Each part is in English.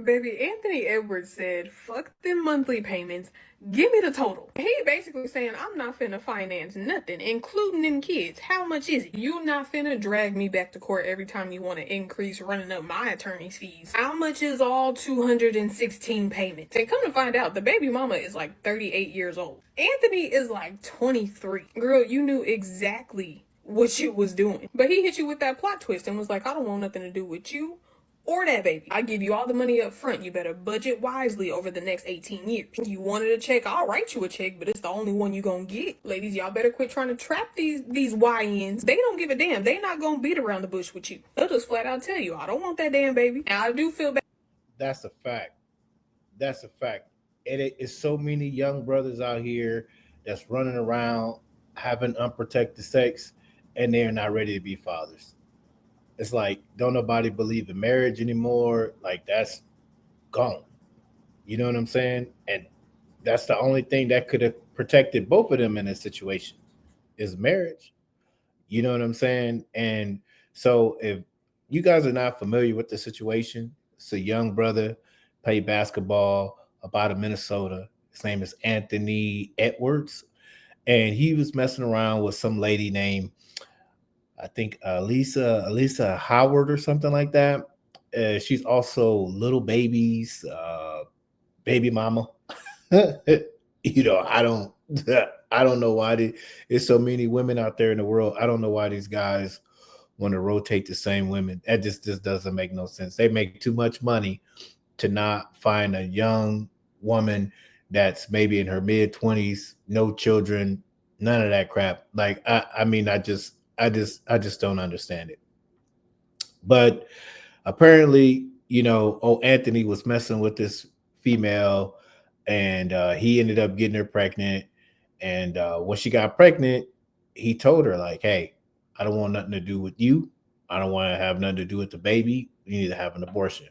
Baby, Anthony Edwards said, fuck them monthly payments. Give me the total. He basically saying, I'm not finna finance nothing, including them kids. How much is it? You not finna drag me back to court every time you want to increase running up my attorney's fees. How much is all 216 payments? And come to find out, the baby mama is like 38 years old. Anthony is like 23. Girl, you knew exactly what you was doing. But he hit you with that plot twist and was like, I don't want nothing to do with you or that baby. I give you all the money up front. You better budget wisely over the next 18 years. You wanted a check, I'll write you a check, but it's the only one you gonna get. Ladies, y'all better quit trying to trap these YNs. They don't give a damn. They not gonna beat around the bush with you. They'll just flat out tell you, I don't want that damn baby. Now I do feel bad. That's a fact. That's a fact. And it's so many young brothers out here that's running around having unprotected sex and they're not ready to be fathers. It's like don't nobody believe in marriage anymore. Like that's gone. You know what I'm saying? And that's the only thing that could have protected both of them in this situation is marriage. You know what I'm saying? And so if you guys are not familiar with the situation, it's a young brother played basketball about of Minnesota. His name is Anthony Edwards. And he was messing around with some lady named I think Lisa Howard or something like that. She's also little baby's baby mama. I don't I don't know why there's so many women out there in the world. I don't know why these guys want to rotate the same women. That just doesn't make no sense. They make too much money to not find a young woman that's maybe in her mid 20s, no children, none of that crap. Like I mean, I just don't understand it. But apparently, Anthony was messing with this female, and he ended up getting her pregnant. And when she got pregnant, he told her like, "Hey, I don't want nothing to do with you. I don't want to have nothing to do with the baby. You need to have an abortion."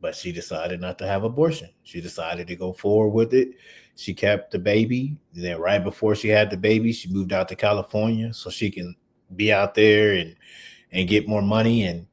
But she decided not to have abortion. She decided to go forward with it. She kept the baby. And then right before she had the baby, she moved out to California so she can be out there and get more money.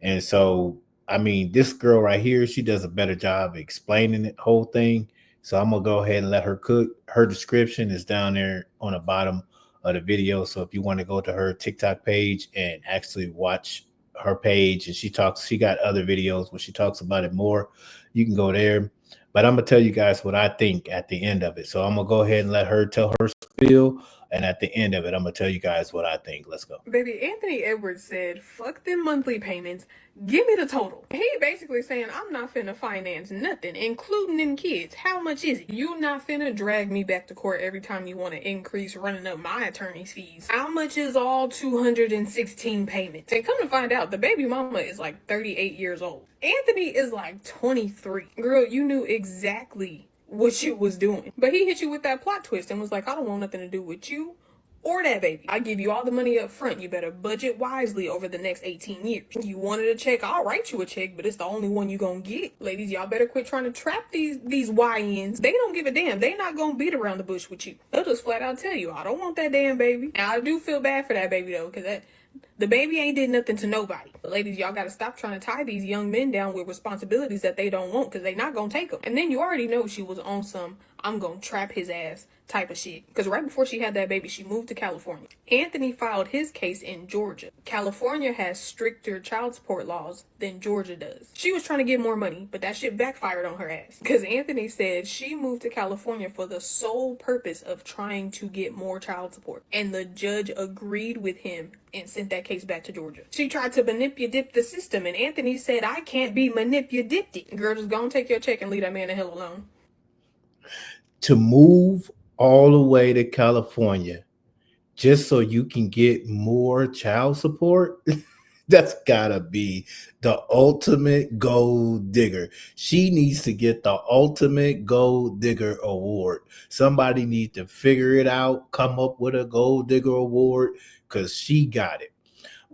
And so I mean, this girl right here, she does a better job explaining the whole thing. So I'm gonna go ahead and let her cook. Her description is down there on the bottom of the video. So if you want to go to her TikTok page and actually watch her page, and she got other videos where she talks about it more, you can go there. But I'm gonna tell you guys what I think at the end of it. So I'm gonna go ahead and let her tell her spiel, and at the end of it, I'm gonna tell you guys what I think. Let's go. Baby, Anthony Edwards said, fuck them monthly payments. Give me the total. He basically saying, I'm not finna finance nothing, including them kids. How much is it? You not finna drag me back to court every time you want to increase running up my attorney's fees. How much is all 216 payments? And come to find out, the baby mama is like 38 years old. Anthony is like 23. Girl, you knew exactly what you was doing. But he hit you with that plot twist and was like, I don't want nothing to do with you or that baby. I give you all the money up front. You better budget wisely over the next 18 years. You wanted a check, I'll write you a check, but it's the only one you gonna get. Ladies, y'all better quit trying to trap these YNs. They don't give a damn. They not gonna beat around the bush with you. They'll just flat out tell you, I don't want that damn baby. Now I do feel bad for that baby though, because the baby ain't did nothing to nobody. But ladies, y'all gotta stop trying to tie these young men down with responsibilities that they don't want, because they not gonna take them. And then you already know she was on some I'm gonna trap his ass type of shit. Because right before she had that baby, she moved to California. Anthony filed his case in Georgia. California has stricter child support laws than Georgia does. She was trying to get more money, but that shit backfired on her ass. Because Anthony said she moved to California for the sole purpose of trying to get more child support. And the judge agreed with him and sent that case back to Georgia. She tried to manipulate the system, and Anthony said, I can't be manipulated. Girl, just go and take your check and leave that man the hell alone. To move all the way to California just so you can get more child support? That's gotta be the ultimate gold digger. She needs to get the ultimate gold digger award. Somebody needs to figure it out, come up with a gold digger award, because she got it.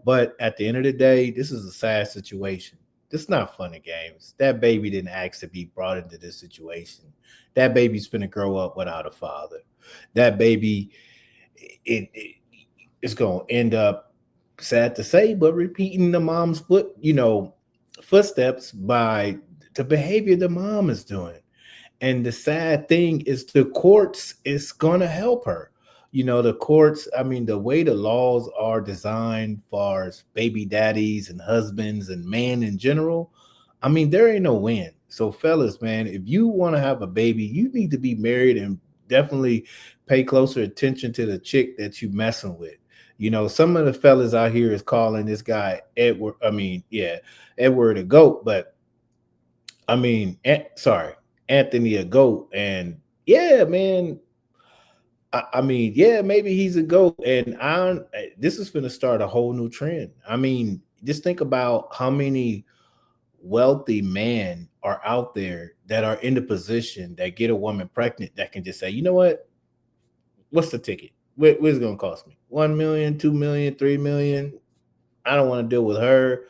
But at the end of the day, this is a sad situation. This is not fun and games. That baby didn't ask to be brought into this situation. That baby's finna grow up without a father. That baby, it's gonna end up, sad to say, but repeating the mom's footsteps by the behavior the mom is doing. And the sad thing is the courts is gonna help her. The courts, I mean, the way the laws are designed for baby daddies and husbands and men in general, I mean, there ain't no win. So, fellas, man, if you want to have a baby, you need to be married and definitely pay closer attention to the chick that you messing with. Some of the fellas out here is calling this guy Edward. I mean, yeah, Edward a goat, but I mean, sorry, Anthony a goat. And yeah, man, I mean, yeah, maybe he's a goat. And this is going to start a whole new trend. I mean, just think about how many wealthy men are out there that are in the position that get a woman pregnant that can just say, you know what's the ticket? What's it going to cost me? 1 million, 2 million, 3 million. I don't want to deal with her,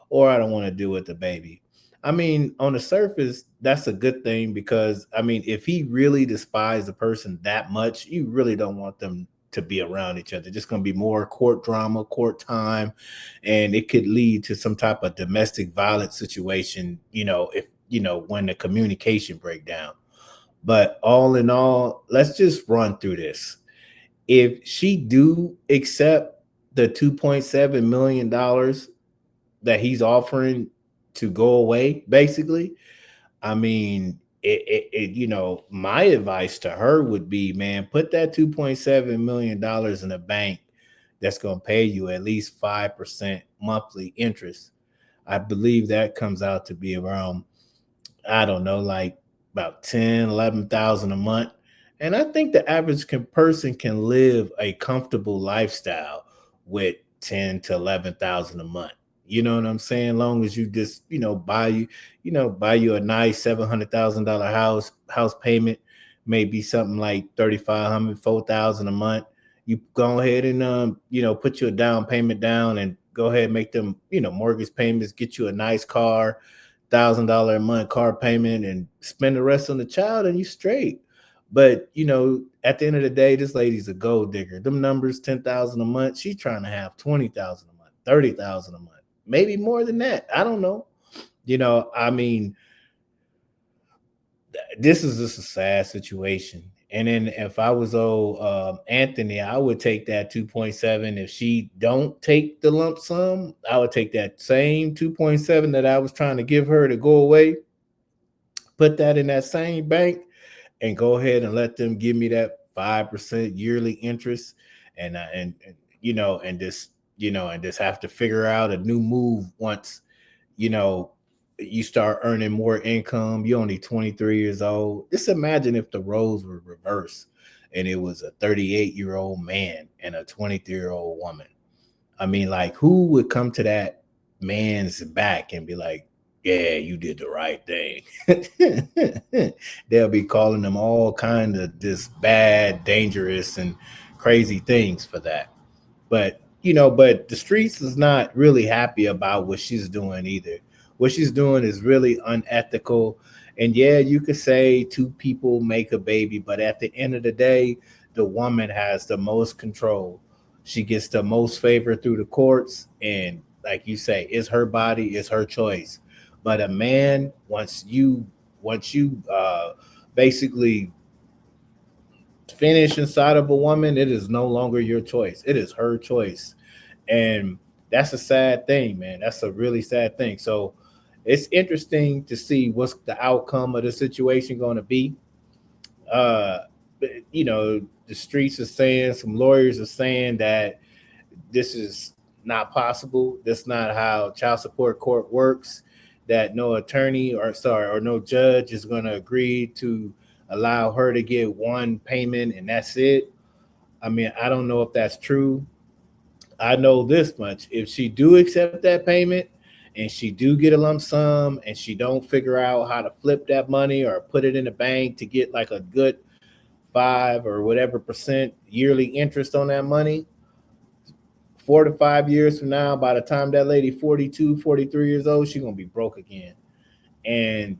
or I don't want to deal with the baby. I mean, on the surface, that's a good thing because, I mean, if he really despised the person that much, you really don't want them to be around each other. Just going to be more court drama, court time, and it could lead to some type of domestic violence situation, if, when the communication break down. But all in all, let's just run through this. If she do accept the $2.7 million that he's offering to go away, basically, I mean, my advice to her would be, man, put that $2.7 million in a bank that's going to pay you at least 5% monthly interest. I believe that comes out to be around, I don't know, like about 10, 11,000 a month. And I think the average person can live a comfortable lifestyle with 10 to 11,000 a month. You know what I'm saying? Long as you just, buy you a nice $700,000 house payment, maybe something like 3,500, 4,000 a month. You go ahead and put your down payment down and go ahead and make them, mortgage payments, get you a nice car, $1,000 a month car payment, and spend the rest on the child, and you straight. But at the end of the day, this lady's a gold digger. Them numbers, 10,000 a month. She's trying to have 20,000 a month, 30,000 a month, maybe more than that. I don't know. I mean, this is just a sad situation. And then if I was Anthony, I would take that 2.7. If she don't take the lump sum, I would take that same 2.7 that I was trying to give her to go away, put that in that same bank, and go ahead and let them give me that 5% yearly interest, and just have to figure out a new move once you start earning more income. You're only 23 years old. Just imagine if the roles were reversed and it was a 38-year-old man and a 23-year-old woman. I mean, like, who would come to that man's back and be like, yeah, you did the right thing? They'll be calling them all kind of just bad, dangerous, and crazy things for that. But the streets is not really happy about what she's doing either. What she's doing is really unethical. And yeah, you could say two people make a baby, but at the end of the day, the woman has the most control. She gets the most favor through the courts. And like you say, it's her body, it's her choice. But a man, once you basically finish inside of a woman, it is no longer your choice. It is her choice. And that's a sad thing, man. That's a really sad thing. So it's interesting to see what's the outcome of the situation going to be. Uh, the streets are saying, some lawyers are saying that this is not possible. That's not how child support court works. That no attorney or no judge is going to agree to allow her to get one payment and that's it. I mean, I don't know if that's true. I know this much: if she do accept that payment and she do get a lump sum and she don't figure out how to flip that money or put it in the bank to get like a good 5 or whatever% yearly interest on that money, 4 to 5 years from now, by the time that lady 42, 43 years old, she's gonna be broke again. And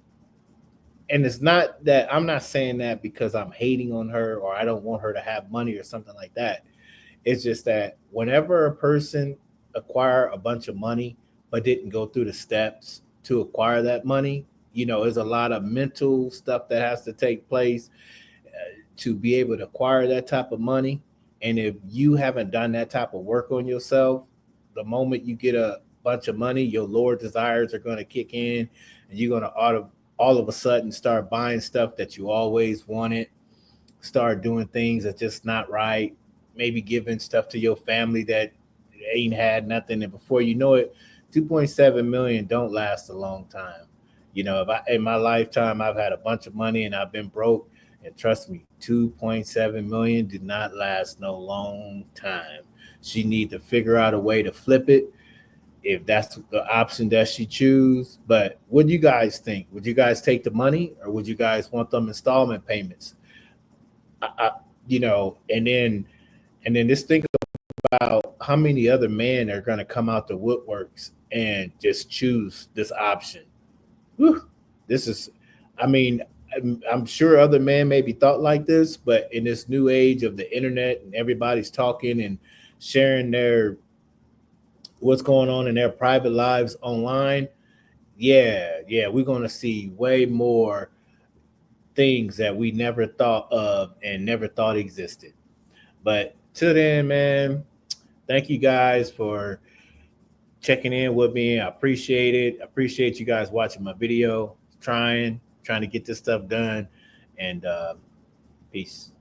it's not that I'm not saying that because I'm hating on her or I don't want her to have money or something like that. It's just that whenever a person acquire a bunch of money but didn't go through the steps to acquire that money, there's a lot of mental stuff that has to take place to be able to acquire that type of money. And if you haven't done that type of work on yourself, the moment you get a bunch of money, your lower desires are going to kick in, and you're going to all of a sudden start buying stuff that you always wanted, start doing things that's just not right, maybe giving stuff to your family that ain't had nothing. And before you know it, 2.7 million don't last a long time. If in my lifetime, I've had a bunch of money and I've been broke. And trust me, 2.7 million did not last no long time. She need to figure out a way to flip it if that's the option that she choose. But what do you guys think? Would you guys take the money, or would you guys want them installment payments? And then just think about how many other men are going to come out the woodworks and just choose this option. Whew. This is, I mean, I'm sure other men maybe thought like this, but in this new age of the internet and everybody's talking and sharing what's going on in their private lives online, yeah, we're going to see way more things that we never thought of and never thought existed. But till then, man, thank you guys for checking in with me. I appreciate it. I appreciate you guys watching my video, trying to get this stuff done. And peace.